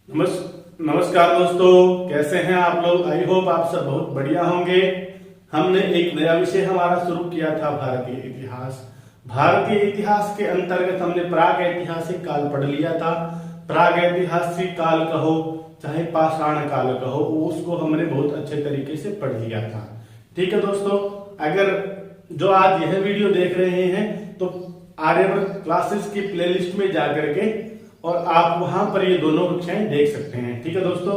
नमस्कार दोस्तों, कैसे हैं आप लोग। आई होप आप सब बहुत बढ़िया होंगे। हमने एक नया विषय हमारा शुरू किया था, भारतीय इतिहास। भारतीय इतिहास के अंतर्गत हमने प्राग ऐतिहासिक काल पढ़ लिया था। प्राग ऐतिहासिक काल कहो चाहे पाषाण काल कहो, उसको हमने बहुत अच्छे तरीके से पढ़ लिया था। ठीक है दोस्तों, अगर जो आज यह वीडियो देख रहे हैं तो आर्यव्रत क्लासेस की प्लेलिस्ट में जाकर के और आप वहां पर ये दोनों कक्षाएं देख सकते हैं। ठीक है दोस्तों,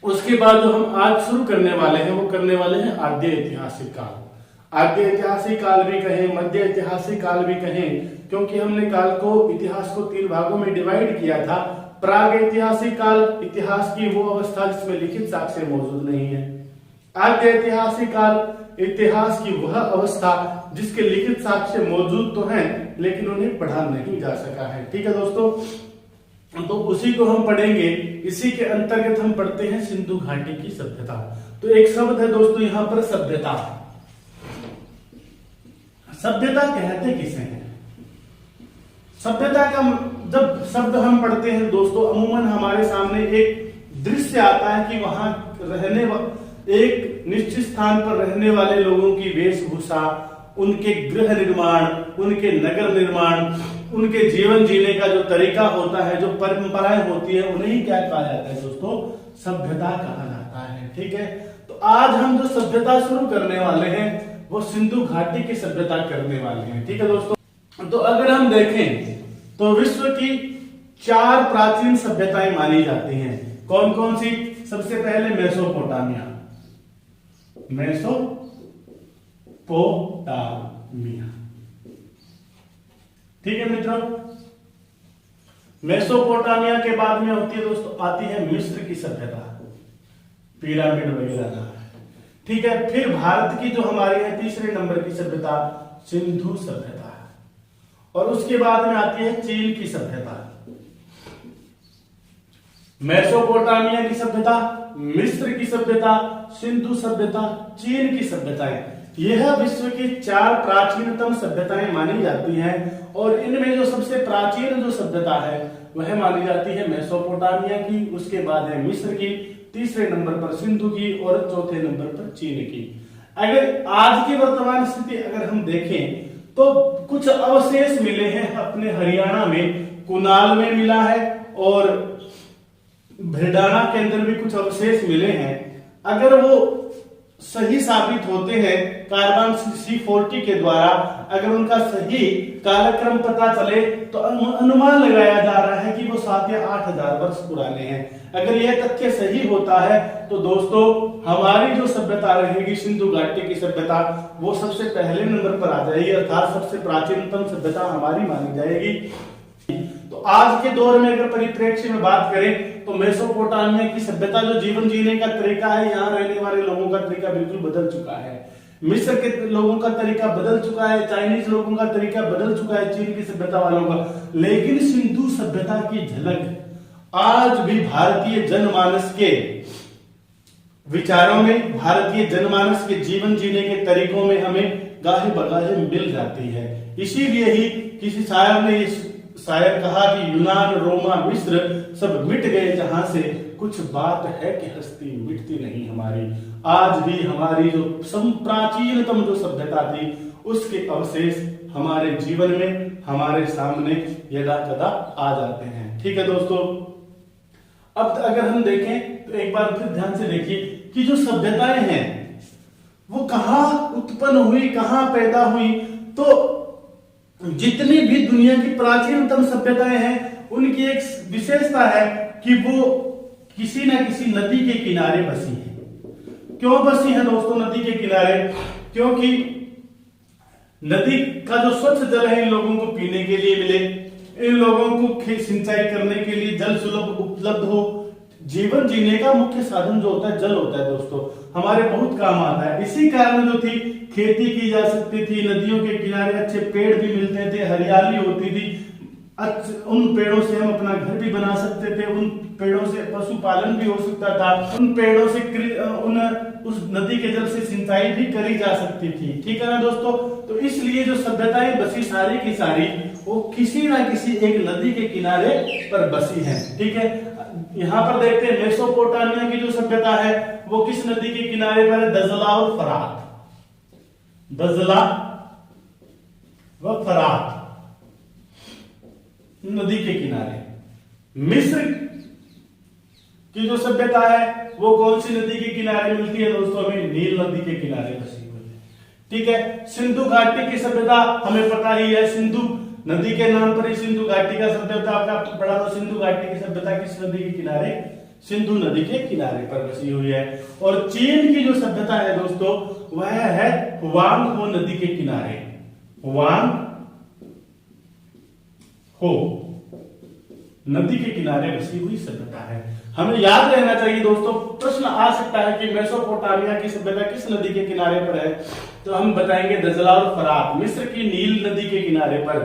उसके बाद जो हम आज शुरू करने वाले हैं वो करने वाले हैं आद्य ऐतिहासिक काल। आद्य ऐतिहासिक काल भी कहें, मध्य ऐतिहासिक काल भी कहें, क्योंकि हमने काल को, इतिहास को 3 भागों में डिवाइड किया था। प्राग ऐतिहासिक काल, इतिहास की वो अवस्था जिसमें लिखित साक्ष्य मौजूद नहीं है। आद्य ऐतिहासिक काल, इतिहास की वह अवस्था जिसके लिखित साक्ष्य मौजूद तो हैं लेकिन उन्हें पढ़ा नहीं जा सका है। ठीक है दोस्तों, तो उसी को हम पढ़ेंगे। इसी के अंतर्गत हम पढ़ते हैं सिंधु घाटी की सभ्यता। तो एक शब्द है दोस्तों यहाँ पर, सभ्यता। सभ्यता कहते किसे हैं? सभ्यता का जब शब्द हम पढ़ते हैं दोस्तों, अमूमन हमारे सामने एक दृश्य आता है कि वहां एक निश्चित स्थान पर रहने वाले लोगों की वेशभूषा, उनके गृह निर्माण, उनके नगर निर्माण, उनके जीवन जीने का जो तरीका होता है, जो परंपराएं होती है, उन्हें ही क्या कहा जाता है दोस्तों? सभ्यता कहा जाता है। ठीक है, तो आज हम जो सभ्यता शुरू करने वाले हैं वो सिंधु घाटी की सभ्यता करने वाले हैं। ठीक है दोस्तों, तो अगर हम देखें तो विश्व की 4 प्राचीन सभ्यताएं मानी जाती हैं। कौन कौन सी? सबसे पहले मेसोपोटामिया। ठीक है मित्रों, मेसोपोटामिया के बाद में होती है दोस्तों, आती है मिस्र की सभ्यता, पिरामिड वगैरह। ठीक है, फिर भारत की जो हमारी है तीसरे नंबर की सभ्यता, सिंधु सभ्यता, और उसके बाद में आती है चीन की सभ्यता। मेसोपोटामिया की सभ्यता, मिस्र की सभ्यता, सिंधु सभ्यता, चीन की सभ्यताएं, यह विश्व की 4 प्राचीनतम सभ्यताएं मानी जाती हैं। और इनमें जो सबसे प्राचीन जो सभ्यता है वह मानी जाती है मेसोपोटामिया की, उसके बाद है मिस्र की, तीसरे नंबर पर सिंधु की और चौथे नंबर पर चीन की। अगर आज की वर्तमान स्थिति अगर हम देखें तो कुछ अवशेष मिले हैं अपने हरियाणा में, कुनाल में मिला है और भिड़ाना के अंदर भी कुछ अवशेष मिले हैं। अगर वो सही साबित होते हैं कार्बन C40 के द्वारा, अगर उनका सही कालक्रम पता चले तो अनुमान लगाया जा रहा है कि वो 7 या 8 हजार वर्ष पुराने हैं। अगर यह तथ्य सही होता है तो दोस्तों हमारी जो सभ्यता रहेगी सिंधु घाटी की सभ्यता, वो सबसे पहले नंबर पर आ जाएगी, अर्थात सबसे प्राचीनतम सभ्यता हमारी मानी जाएगी। तो आज के दौर में अगर परिप्रेक्ष्य में बात करें तो मेसोपोटामिया की सभ्यता, जो जीवन जीने का तरीका है, यहाँ रहने वाले लोगों का तरीका बिल्कुल बदल चुका है। मिस्र के लोगों का तरीका बदल चुका है, चाइनीज लोगों का तरीका बदल चुका है, चीन की सभ्यता वालों का, लेकिन सिंधु सभ्यता की झलक आज भी भारतीय जनमानस के विचारों में, भारतीय जनमानस के जीवन जीने के तरीकों में हमें गाहे बगाहे मिल जाती है। इसीलिए ही किसी शायर ने शायर कहा कि यूनान, रोमा, मिस्र सब मिट गए जहां से, कुछ बात है कि हस्ती मिटती नहीं हमारी। आज भी हमारी जो प्राचीनतम जो सभ्यता थी उसके अवशेष हमारे जीवन में, हमारे सामने यदा कदा आ जाते हैं। ठीक है दोस्तों, अब अगर हम देखें तो एक बार फिर ध्यान से देखिए कि जो सभ्यताएं हैं वो कहां उत्पन्न हुई, कहां पैदा हुई। तो जितनी भी दुनिया की प्राचीनतम सभ्यताएं हैं उनकी एक विशेषता है कि वो किसी न किसी नदी के किनारे बसी है। क्यों बसी है दोस्तों नदी के किनारे? क्योंकि नदी का जो स्वच्छ जल है इन लोगों को पीने के लिए मिले, इन लोगों को सिंचाई करने के लिए जल सुलभ उपलब्ध हो। जीवन जीने का मुख्य साधन जो होता है जल होता है दोस्तों, हमारे बहुत काम आता है। इसी कारण जो थी खेती की जा सकती थी, नदियों के किनारे अच्छे पेड़ भी मिलते थे, हरियाली होती थी, उन पेड़ों से हम अपना घर भी बना सकते थे, उन पेड़ों से पशुपालन भी हो सकता था, उन पेड़ों से उन उस नदी के जल से सिंचाई भी करी जा सकती थी। ठीक है ना दोस्तों। तो इसलिए जो सभ्यताएं बसी सारी की सारी वो किसी ना किसी एक नदी के किनारे पर बसी है। ठीक है, यहाँ पर देखते हैं मेसोपोटामिया की जो सभ्यता है वो किस नदी के किनारे पर है? दजला और फरात। दजला व फरात नदी के किनारे। मिस्र की जो सभ्यता है वो कौन सी नदी के किनारे मिलती है दोस्तों? हमें नील नदी के किनारे बसी हुई है। ठीक है, सिंधु घाटी की सभ्यता हमें पता ही है, सिंधु नदी के नाम पर ही सिंधु घाटी का सभ्यता आपका पढ़ा था। सिंधु घाटी की सभ्यता किस नदी के किनारे? सिंधु नदी के किनारे पर बसी हुई है। और चीन की जो सभ्यता है दोस्तों वह है हुआंग हो नदी के किनारे। हुआंग हो नदी के किनारे बसी हुई सभ्यता है। हमें याद रहना चाहिए दोस्तों, प्रश्न आ सकता है कि मेसोपोटामिया की सभ्यता किस नदी के किनारे पर है, तो हम बताएंगे दजला और फरात। मिस्र की नील नदी के किनारे पर,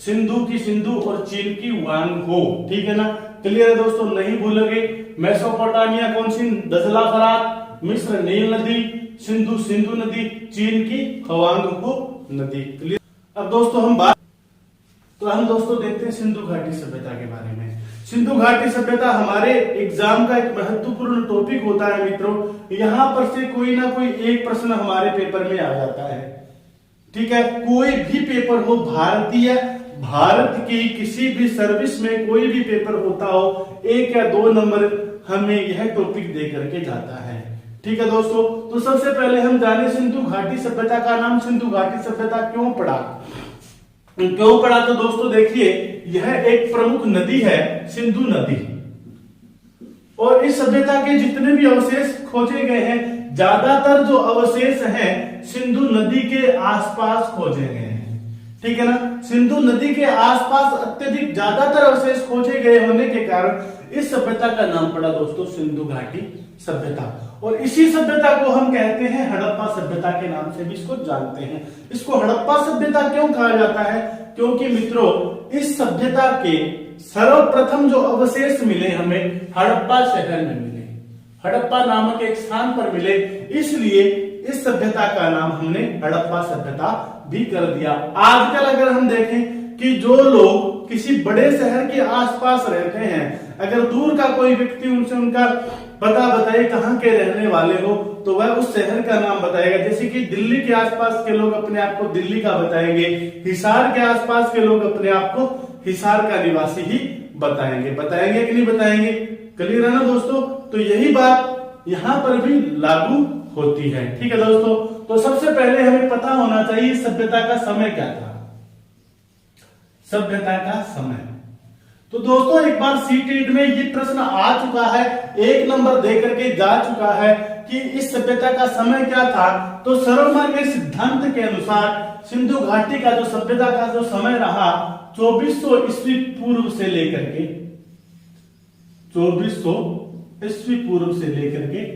सिंधु की सिंधु और चीन की वांग हो। ठीक है ना, क्लियर है दोस्तों? नहीं भूलोगे। मेसोपोटामिया कौन सी? दजला फरात। मिस्र नील नदी, सिंधु सिंधु नदी, चीन की हवांग हो नदी। क्लियर? अब दोस्तों हम दोस्तों देखते हैं सिंधु घाटी सभ्यता के बारे में। सिंधु घाटी सभ्यता हमारे एग्जाम का एक महत्वपूर्ण टॉपिक होता है मित्रों। यहां पर से कोई ना कोई एक प्रश्न हमारे पेपर में आ जाता है। ठीक है, कोई भी पेपर हो, भारत की किसी भी सर्विस में कोई भी पेपर होता हो, 1 या 2 नंबर हमें यह टॉपिक दे करके जाता है। ठीक है दोस्तों, तो सबसे पहले हम जाने सिंधु घाटी सभ्यता का नाम सिंधु घाटी सभ्यता क्यों पड़ा। तो दोस्तों देखिए, यह एक प्रमुख नदी है सिंधु नदी, और इस सभ्यता के जितने भी अवशेष खोजे गए हैं, ज्यादातर जो अवशेष हैं सिंधु नदी के आसपास खोजे गए हैं। ठीक है ना, सिंधु नदी के आसपास अत्यधिक ज्यादातर अवशेष खोजे गए होने के कारण इस सभ्यता का नाम पड़ा दोस्तों सिंधु घाटी सभ्यता। और इसी सभ्यता को हम कहते हैं हड़प्पा सभ्यता के नाम से भी इसको जानते हैं। इसको हड़प्पा सभ्यता क्यों कहा जाता है? क्योंकि मित्रों इस सभ्यता के सर्वप्रथम जो अवशेष मिले हमें हड़प्पा शहर में मिले, हड़प्पा नामक एक स्थान पर मिले, इसलिए इस सभ्यता का नाम हमने हड़प्पा सभ्यता भी कर दिया। आजकल अगर हम देखें कि जो लोग किसी बड़े शहर के आसपास रहते हैं, अगर दूर का कोई व्यक्ति उनसे उनका पता बताए कहाँ के रहने वाले हो, तो वह उस शहर का नाम बताएगा। जैसे कि दिल्ली के आसपास के लोग अपने आप को दिल्ली का बताएंगे, हिसार के आसपास के लोग अपने आप को हिसार का निवासी ही बताएंगे कि नहीं बताएंगे? क्लियर है ना दोस्तों? तो यही बात यहाँ पर भी लागू होती है। ठीक है दोस्तों, तो सबसे पहले हमें पता होना चाहिए सभ्यता का समय क्या था। सभ्यता का समय, तो दोस्तों एक बार सीटेट में ये प्रश्न आ चुका है, 1 नंबर दे करके जा चुका है कि इस सभ्यता का समय क्या था। तो सर्वमा के सिद्धांत के अनुसार सिंधु घाटी का जो सभ्यता का जो समय रहा 2400 ईस्वी पूर्व से लेकर के 2400 ईस्वी पूर्व से लेकर के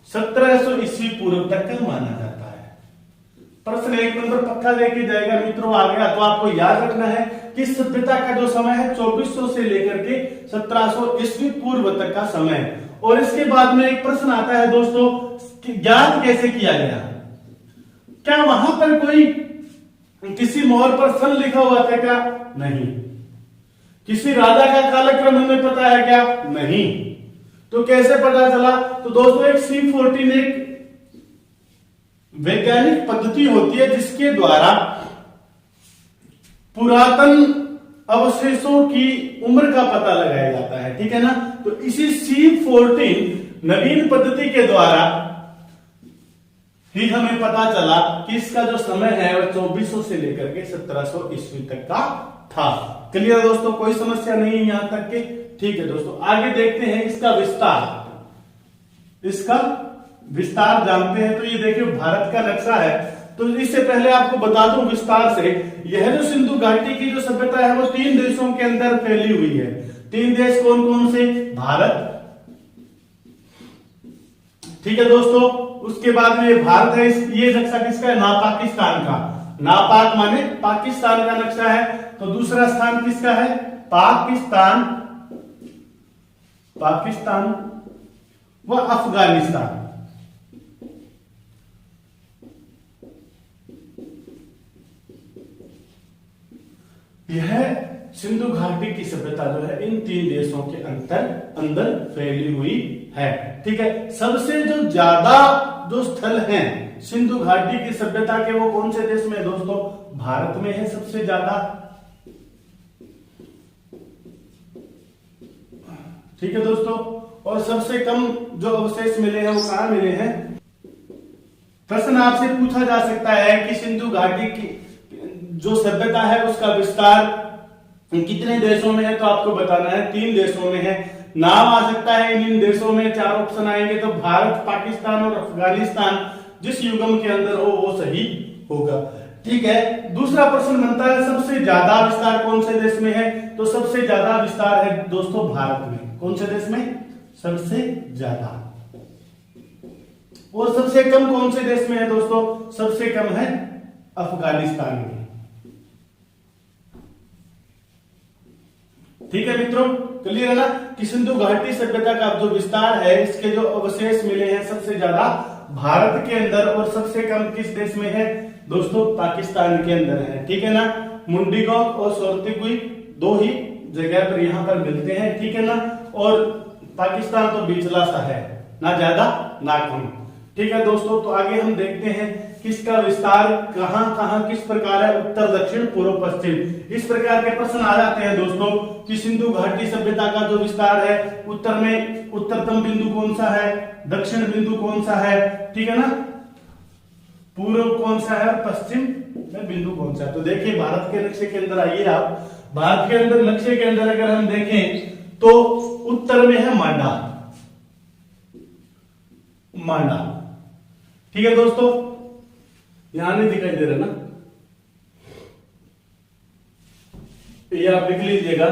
1700 ईस्वी पूर्व तक का माना जाता है। प्रश्न 1 नंबर पक्का लेके जाएगा मित्रों आ गया। तो आपको याद रखना है कि सभ्यता का जो समय है 2400 से लेकर के 1700 ईस्वी पूर्व तक का समय। और इसके बाद में एक प्रश्न आता है दोस्तों कि ज्ञात कैसे किया गया? क्या वहां पर कोई किसी मोहर पर सन लिखा हुआ था क्या? नहीं। किसी राजा का कालक्रम हमें पता है क्या? नहीं। तो कैसे पता चला? तो दोस्तों एक C14 एक वैज्ञानिक पद्धति होती है जिसके द्वारा पुरातन अवशेषों की उम्र का पता लगाया जाता है। ठीक है ना, तो इसी C14 नवीन पद्धति के द्वारा ही हमें पता चला कि इसका जो समय है वह 2400 से लेकर के 1700 ईस्वी तक का था। क्लियर दोस्तों, कोई समस्या नहीं है यहां तक के? ठीक है दोस्तों, आगे देखते हैं इसका विस्तार जानते हैं। तो ये देखिए भारत का नक्शा है। तो इससे पहले आपको बता दूं विस्तार से, यह जो सिंधु घाटी की जो सभ्यता है वो 3 देशों के अंदर फैली हुई है। 3 देश कौन कौन से? भारत, ठीक है दोस्तों, उसके बाद में भारत है, ये नक्शा किसका है? पाकिस्तान का। नापाक माने पाकिस्तान का नक्शा है। तो दूसरा स्थान किसका है? पाकिस्तान व अफगानिस्तान। यह सिंधु घाटी की सभ्यता जो है इन 3 देशों के अंदर फैली हुई है। ठीक है, सबसे जो ज्यादा जो स्थल हैं सिंधु घाटी की सभ्यता के, वो कौन से देश में दोस्तों? भारत में है सबसे ज्यादा। ठीक है दोस्तों, और सबसे कम जो अवशेष मिले हैं वो कहां मिले हैं? प्रश्न आपसे पूछा जा सकता है कि सिंधु घाटी की जो सभ्यता है उसका विस्तार कितने देशों में है, तो आपको बताना है 3 देशों में है। नाम आ सकता है इन देशों में, 4 ऑप्शन आएंगे तो भारत, पाकिस्तान और अफगानिस्तान। जिस युगम के अंदर हो वो सही होगा। ठीक है, दूसरा प्रश्न बनता है सबसे ज्यादा विस्तार कौन से देश में है? तो सबसे ज्यादा विस्तार है दोस्तों भारत में। कौन से देश में? सबसे ज्यादा। और सबसे कम कौन से देश में है दोस्तों? सबसे कम है अफगानिस्तान में। ठीक है मित्रों, क्लियर है ना कि सिंधु घाटी सभ्यता का जो विस्तार है, इसके जो अवशेष मिले हैं सबसे ज्यादा भारत के अंदर, और सबसे कम किस देश में है दोस्तों? पाकिस्तान के अंदर है। ठीक है ना, मुंडीगोंग और सोर्तिकुई 2 ही जगह पर यहां पर मिलते हैं। ठीक है ना, और पाकिस्तान तो बिचला सा है, ना ज्यादा ना कम। ठीक है दोस्तों, तो आगे हम देखते हैं किसका विस्तार कहां कहां किस प्रकार है, उत्तर, दक्षिण, पूर्व, पश्चिम। इस प्रकार के प्रश्न आ जाते हैं दोस्तों कि सिंधु घाटी सभ्यता का जो विस्तार है, उत्तर में उत्तरतम बिंदु कौन सा है, दक्षिण बिंदु कौन सा है, ठीक है ना, पूर्व कौन सा है, पश्चिम में बिंदु कौन सा है। तो देखिए भारत के नक्शे के अंदर आइए आप, भारत के अंदर नक्शे के अंदर अगर हम देखें तो उत्तर में है मांडा, मांडा। ठीक है दोस्तों, यहां नहीं दिखाई दे रहा ना, ये आप लिख लीजिएगा,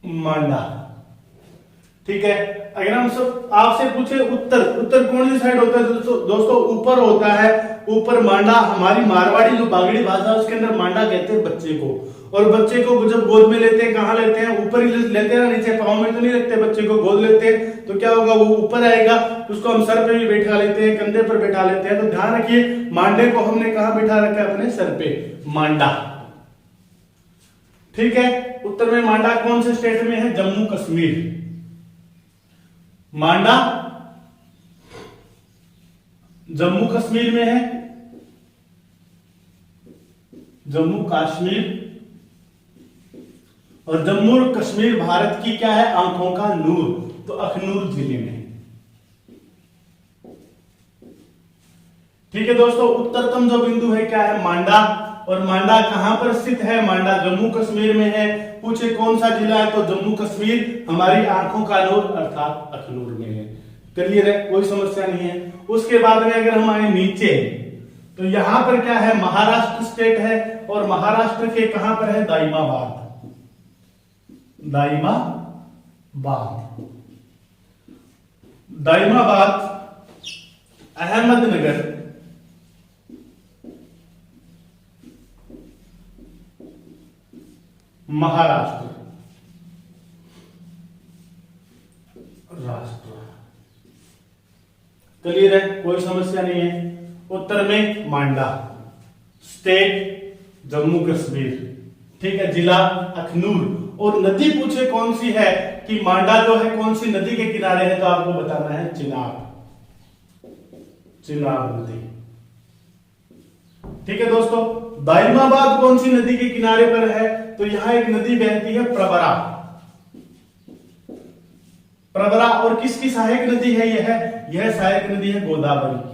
मांडा। ठीक है, अगर हम सब आपसे पूछे उत्तर, उत्तर कौन सी साइड होता है दोस्तों? ऊपर होता है, ऊपर मांडा। हमारी मारवाड़ी जो बागड़ी भाषा है उसके अंदर मांडा कहते हैं बच्चे को, और बच्चे को जब गोद में लेते हैं कहां लेते हैं? ऊपर ही लेते हैं, नीचे पांव में तो नहीं रखते, बच्चे को गोद लेते हैं तो क्या होगा, वो ऊपर आएगा। उसको हम सर पे भी बैठा लेते हैं, कंधे पर बैठा लेते हैं। तो ध्यान रखिए, मांडे को हमने कहां बैठा रखा है? अपने सर पे, मांडा। ठीक है, उत्तर में मांडा कौन से स्टेट में है? जम्मू कश्मीर। मांडा जम्मू कश्मीर में है, जम्मू कश्मीर। और जम्मू और कश्मीर भारत की क्या है? आंखों का नूर, तो अखनूर जिले में। ठीक है दोस्तों, उत्तरतम जो बिंदु है क्या है? मांडा। और मांडा कहां पर स्थित है? मांडा जम्मू कश्मीर में है। पूछे कौन सा जिला है? तो जम्मू कश्मीर हमारी आंखों का नूर अर्थात अखनूर में है। क्लियर है, कोई समस्या नहीं है। उसके बाद में अगर हम आए नीचे तो यहां पर क्या है? महाराष्ट्र स्टेट है, और महाराष्ट्र के कहां पर है? दाइमाबाद, दाइमाबाद, दाइमाबाद, अहमदनगर, महाराष्ट्र राष्ट्र। क्लियर है, कोई समस्या नहीं है। उत्तर में मांडा, स्टेट जम्मू कश्मीर, ठीक है, जिला अखनूर। और नदी पूछे कौन सी है कि मांडा जो है कौन सी नदी के किनारे है, तो आपको बताना है चिनाब, चिनाब नदी। ठीक है दोस्तों, दाइमाबाद कौन सी नदी के किनारे पर है? तो यहां एक नदी बहती है प्रवरा, प्रवरा। और किसकी सहायक नदी है यह सहायक नदी है गोदावरी की।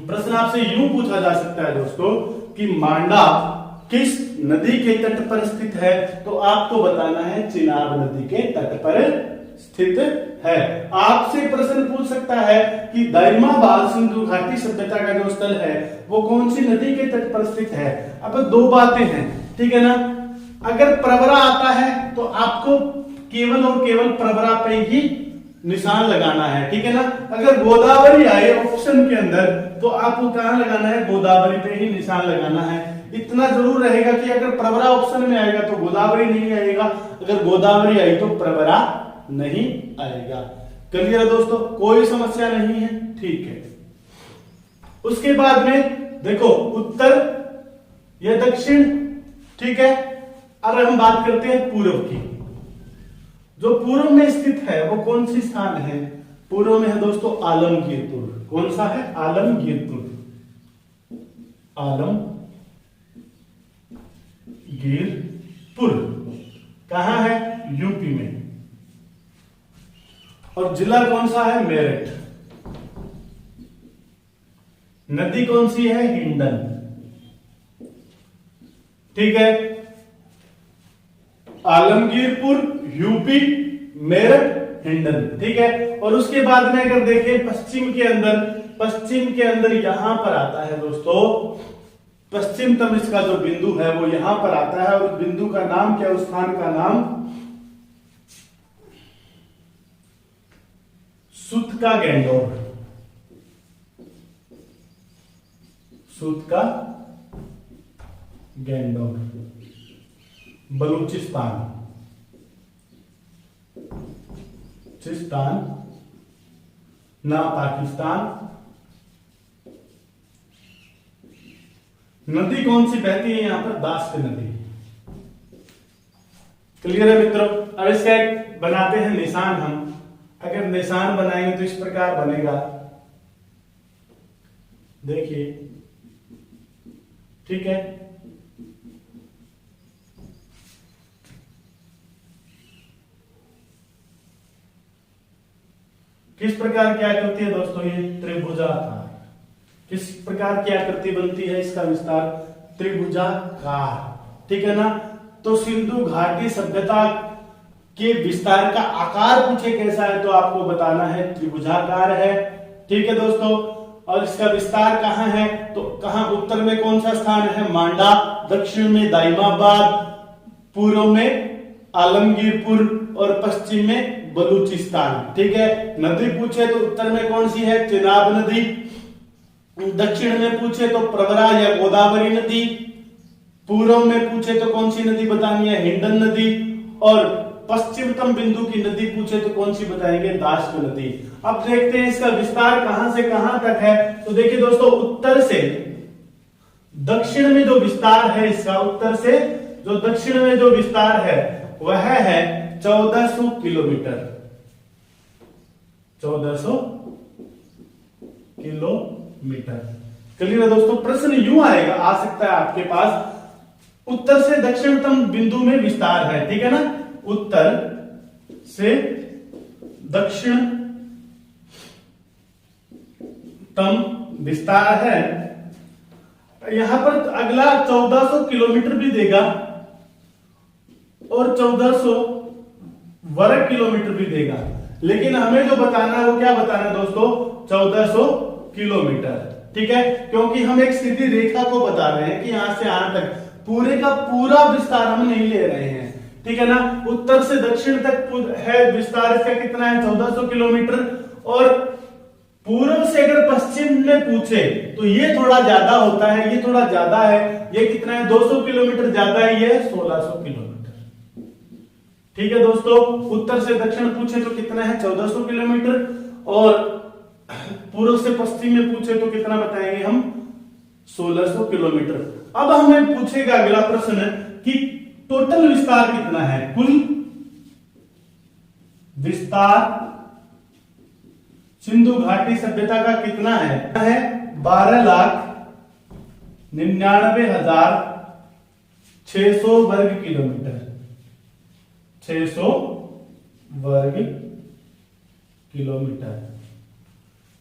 प्रश्न आपसे यूं पूछा जा सकता है दोस्तों कि मांडा किस नदी के तट पर स्थित है? तो आपको बताना है चिनाब नदी के तट पर स्थित है। आपसे प्रश्न पूछ सकता है कि दाइमाबाद सिंधु घाटी सभ्यता का जो स्थल है वो कौन सी नदी के तट पर स्थित है? अब 2 बातें हैं, ठीक है ना। अगर प्रवरा आता है तो आपको केवल और केवल प्रवरा पे ही निशान लगाना है, ठीक है ना। अगर गोदावरी आए ऑप्शन के अंदर तो आपको कहां लगाना है? गोदावरी पे ही निशान लगाना है। इतना जरूर रहेगा कि अगर प्रवरा ऑप्शन में आएगा तो गोदावरी नहीं आएगा, अगर गोदावरी आई तो प्रवरा नहीं आएगा। क्लियर है दोस्तों, कोई समस्या नहीं है, ठीक है। उसके बाद में देखो उत्तर या दक्षिण, ठीक है। अब हम बात करते हैं पूर्व की। जो पूर्व में स्थित है वो कौन सी स्थान है? पूर्व में है दोस्तों आलमगीरपुर। कौन सा है? आलमगीरपुर। आलमगीरपुर कहां है? यूपी में। और जिला कौन सा है? मेरठ। नदी कौन सी है? हिंडन, ठीक है। आलमगीरपुर, यूपी, मेरठ, हिंडन, ठीक है। और उसके बाद में अगर देखें पश्चिम के अंदर यहां पर आता है दोस्तों, पश्चिमतम इसका जो बिंदु है वो यहां पर आता है। और उस बिंदु का नाम क्या? उस स्थान का नाम सूत का गैंडोर। सूत का गैंडोर, बलूचिस्तान, ना पाकिस्तान। नदी कौन सी बहती है यहां पर? दास्त नदी। क्लियर है मित्रों? अब इसका एक बनाते हैं निशान हम। अगर निशान बनाएंगे तो इस प्रकार बनेगा, देखिए, ठीक है। किस प्रकार की आकृति है दोस्तों? ये त्रिभुजाकार। किस प्रकार की आकृति बनती है इसका विस्तार? त्रिभुजाकार, ठीक है ना। तो सिंधु घाटी सभ्यता के विस्तार का आकार पूछे कैसा है तो आपको बताना है त्रिभुजाकार है, ठीक है दोस्तों। और इसका विस्तार कहां है? तो कहां? उत्तर में कौन सा स्थान है? मांडा, दक्षिण में दाइमाबाद, पूर्व में आलमगीरपुर और पश्चिम में बलूचिस्तान, ठीक है। नदी पूछे तो उत्तर में कौन सी है? चिनाब नदी। दक्षिण में पूछे तो प्रवरा या गोदावरी नदी। पूर्व में पूछे तो कौन सी नदी बतानी है? हिंडन नदी। और पश्चिमतम बिंदु की नदी पूछे तो कौन सी बताएंगे? दास्त नदी। अब देखते हैं इसका विस्तार कहां से कहां तक है। तो देखिए दोस्तों, उत्तर से दक्षिण में जो विस्तार है इसका, उत्तर से जो दक्षिण में जो विस्तार है वह है 1400 किलोमीटर। 1400 किलोमीटर। क्लियर है दोस्तों? प्रश्न यूं आएगा, आ सकता है आपके पास, उत्तर से दक्षिणतम बिंदु में विस्तार है, ठीक है ना। उत्तर से दक्षिणतम विस्तार है। यहां पर अगला 1400 किलोमीटर भी देगा और 1400 वर्ग किलोमीटर भी देगा, लेकिन हमें जो बताना है वो क्या बताना है दोस्तों? 1400 किलोमीटर, ठीक है। क्योंकि हम एक सीधी रेखा को बता रहे हैं कि यहां से यहां तक पूरे का पूरा विस्तार हम नहीं ले रहे हैं, ठीक है ना। उत्तर से दक्षिण तक है विस्तार, इसका कितना है? 1400 किलोमीटर। और पूर्व से अगर पश्चिम में पूछे तो ये थोड़ा ज्यादा होता है, ये थोड़ा ज्यादा है। ये कितना है? 200 किलोमीटर ज्यादा है, ये 1600 किलोमीटर, ठीक है दोस्तों। उत्तर से दक्षिण पूछे तो कितना है? 1400 किलोमीटर। और पूर्व से पश्चिम में पूछे तो कितना बताएंगे हम? 1600 किलोमीटर। अब हमें पूछेगा अगला प्रश्न कि टोटल विस्तार कितना है? कुल विस्तार सिंधु घाटी सभ्यता का कितना है? 12,99,600 वर्ग किलोमीटर। 600 वर्ग किलोमीटर,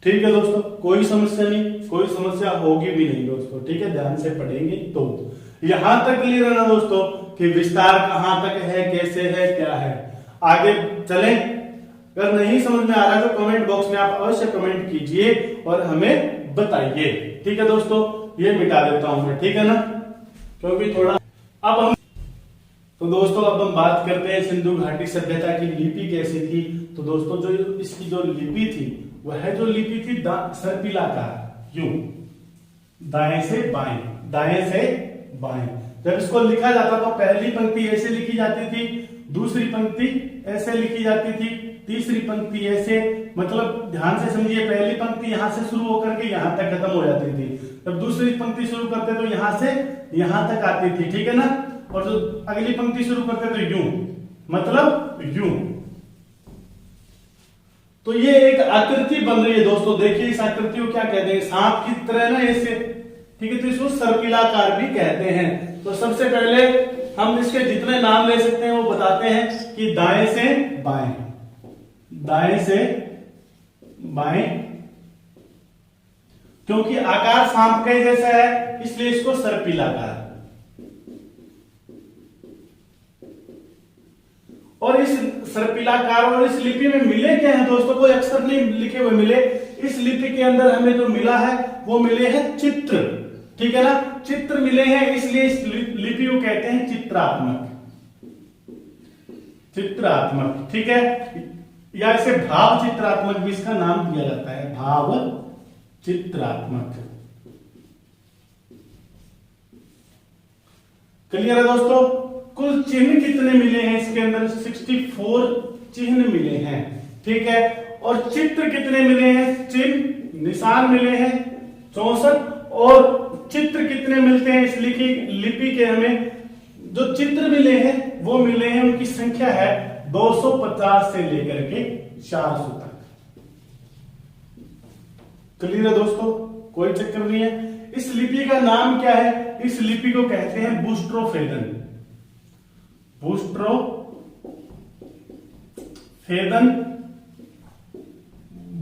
ठीक है दोस्तों। कोई समस्या नहीं, कोई समस्या होगी भी नहीं दोस्तों, ठीक है। ध्यान से पढ़ेंगे तो यहां तक क्लियर है ना दोस्तों कि विस्तार कहां तक है, कैसे है, क्या है। आगे चलें। अगर नहीं समझ में आ रहा तो कमेंट बॉक्स में आप अवश्य कमेंट कीजिए और हमें बताइए, ठीक है दोस्तों। ये मिटा देता हूं मैं, ठीक है ना, क्योंकि थोड़ा अब हम तो दोस्तों अब हम बात करते हैं सिंधु घाटी सभ्यता की लिपि कैसी थी। तो दोस्तों जो इसकी जो लिपि थी वह जो लिपि थी सर्पिलाकार, यूं दाएं से बाएं, दाएं से बाएं। जब इसको लिखा जाता तो पहली पंक्ति ऐसे लिखी जाती थी, दूसरी पंक्ति ऐसे लिखी जाती थी, तीसरी पंक्ति ऐसे, मतलब ध्यान से समझिए, पहली पंक्ति यहां से शुरू होकर के यहां तक खत्म हो जाती थी, जब दूसरी पंक्ति शुरू करते तो यहां से यहां तक आती थी, ठीक है ना। और जो अगली पंक्ति शुरू करते तो यूं, मतलब यूं। तो ये एक आकृति बन रही है दोस्तों, देखिए इस आकृति को क्या कहते हैं, सांप की तरह ना ऐसे, ठीक है, तो इसको सर्पिलाकार भी कहते हैं। तो सबसे पहले हम इसके जितने नाम ले सकते हैं वो बताते हैं कि दाएं से बाएं, दाएं से बाएं, क्योंकि आकार सांप के जैसा है इसलिए इसको सर्पिलाकार। और इस सर्पिलाकार और इस लिपि में मिले क्या है दोस्तों, कोई अक्षर नहीं लिखे हुए मिले, इस लिपि के अंदर हमें जो मिला है वो मिले हैं चित्र, ठीक है ना, चित्र मिले हैं, इसलिए इस लिपि को कहते हैं चित्रात्मक, चित्रात्मक, ठीक है, या इसे भाव चित्रात्मक भी इसका नाम दिया जाता है, भाव चित्रात्मक। क्लियर है दोस्तों। कुल चिन्ह कितने मिले हैं इसके अंदर, 64 चिन्ह मिले हैं, ठीक है। और चित्र कितने मिले हैं, चिन्ह निशान मिले हैं 64, और चित्र कितने मिलते हैं इस लिपि के, हमें जो चित्र मिले हैं वो मिले हैं, उनकी संख्या है 250 से लेकर के 400 तक। क्लियर है दोस्तों, कोई चक्कर नहीं है। इस लिपि का नाम क्या है, इस लिपि को कहते हैं बूस्ट्रोफेदन, बूस्ट्रोफेदन,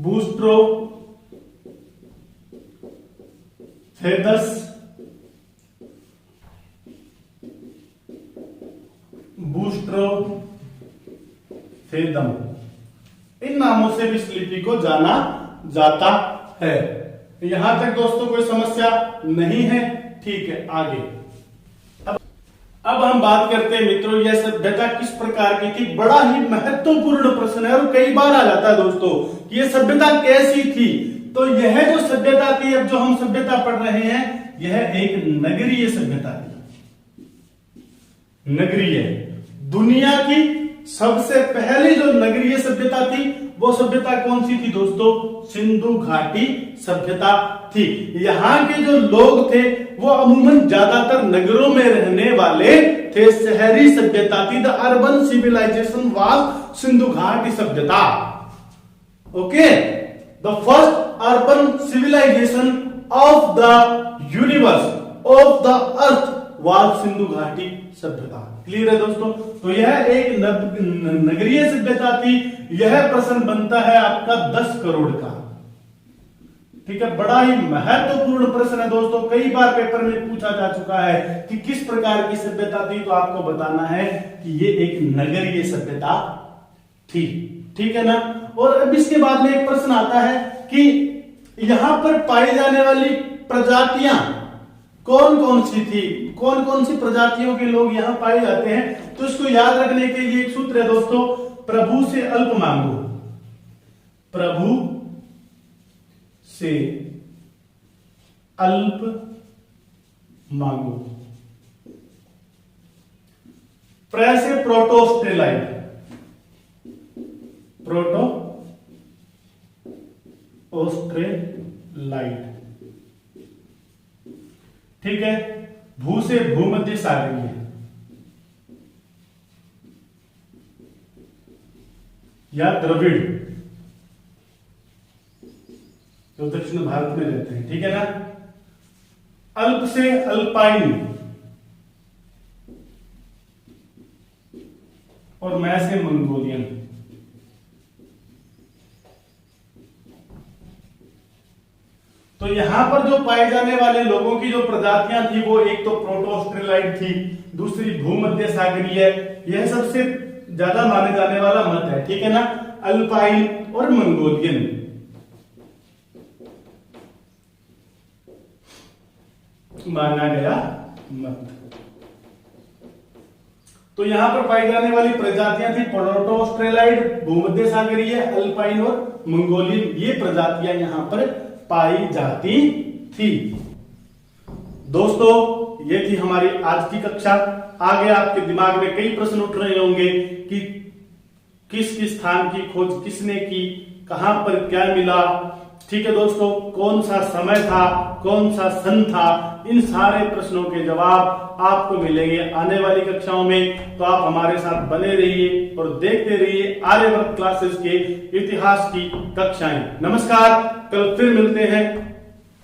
बूस्ट्रोफेदस, बूस्ट्रोफेदम, इन नामों से भी इस लिपि को जाना जाता है। यहां तक दोस्तों कोई समस्या नहीं है, ठीक है। आगे अब हम बात करते हैं मित्रों, यह सभ्यता किस प्रकार की थी। बड़ा ही महत्वपूर्ण प्रश्न है और कई बार आ जाता है दोस्तों कि यह सभ्यता कैसी थी। तो यह जो सभ्यता थी, अब जो हम सभ्यता पढ़ रहे हैं, यह एक नगरीय सभ्यता थी, नगरीय। दुनिया की सबसे पहली जो नगरीय सभ्यता थी वो सभ्यता कौन सी थी दोस्तों, सिंधु घाटी सभ्यता थी। यहाँ के जो लोग थे वो अमूमन ज्यादातर नगरों में रहने वाले थे, शहरी सभ्यता थी। The urban civilization was Sindhu घाटी सभ्यता। Okay, the first urban civilization of the universe, of the earth was Sindhu घाटी सभ्यता। क्लियर है दोस्तों। तो यह एक नगरीय सभ्यता थी। यह प्रश्न बनता है आपका 10 करोड़ का, ठीक है। बड़ा ही महत्वपूर्ण प्रश्न है दोस्तों, कई बार पेपर में पूछा जा चुका है कि किस प्रकार की सभ्यता थी, तो आपको बताना है कि ये एक नगरीय सभ्यता थी, ठीक है ना। और अब इसके बाद में एक प्रश्न आता है कि यहां पर पाई जाने वाली प्रजातियां कौन कौन सी थी, कौन कौन सी प्रजातियों के लोग यहां पाए जाते हैं। तो इसको याद रखने के लिए एक सूत्र है दोस्तों, प्रभु से अल्प मांगो, प्रभु से अल्प मांगो। प्र से प्रोटोस्टेलाइट, प्रोटोस्टेलाइट, ठीक है। भू से भूमध्य सागरीय, या द्रविड़, जो दक्षिण भारत में रहते हैं, ठीक है ना। अल्प से अल्पाइन, और मैं से मंगोलियन। तो यहां पर जो पाए जाने वाले लोगों की जो प्रजातियां थी वो एक तो प्रोटोस्टेलाइट थी, दूसरी भूमध्य सागरीय, यह सबसे ज्यादा माने जाने वाला मत है, ठीक है ना। अल्पाइन और मंगोलियन। माना गया मत। तो यहां पर पाई जाने वाली प्रजातियां थी प्रोटोस्टेलाइट, भूमध्य सागरीय, अल्पाइन और मंगोलियन। ये प्रजातियां यहां पर पाई जाती थी। दोस्तों ये थी हमारी आज की कक्षा। आगे आपके दिमाग में कई प्रश्न उठ रहे होंगे कि किस किस स्थान की खोज किसने की, कहां पर क्या मिला, ठीक है दोस्तों, कौन सा समय था, कौन सा सन था, इन सारे प्रश्नों के जवाब आपको मिलेंगे आने वाली कक्षाओं में। तो आप हमारे साथ बने रहिए और देखते रहिए आर्यवर्त क्लासेस के इतिहास की कक्षाएं। नमस्कार, कल फिर मिलते हैं।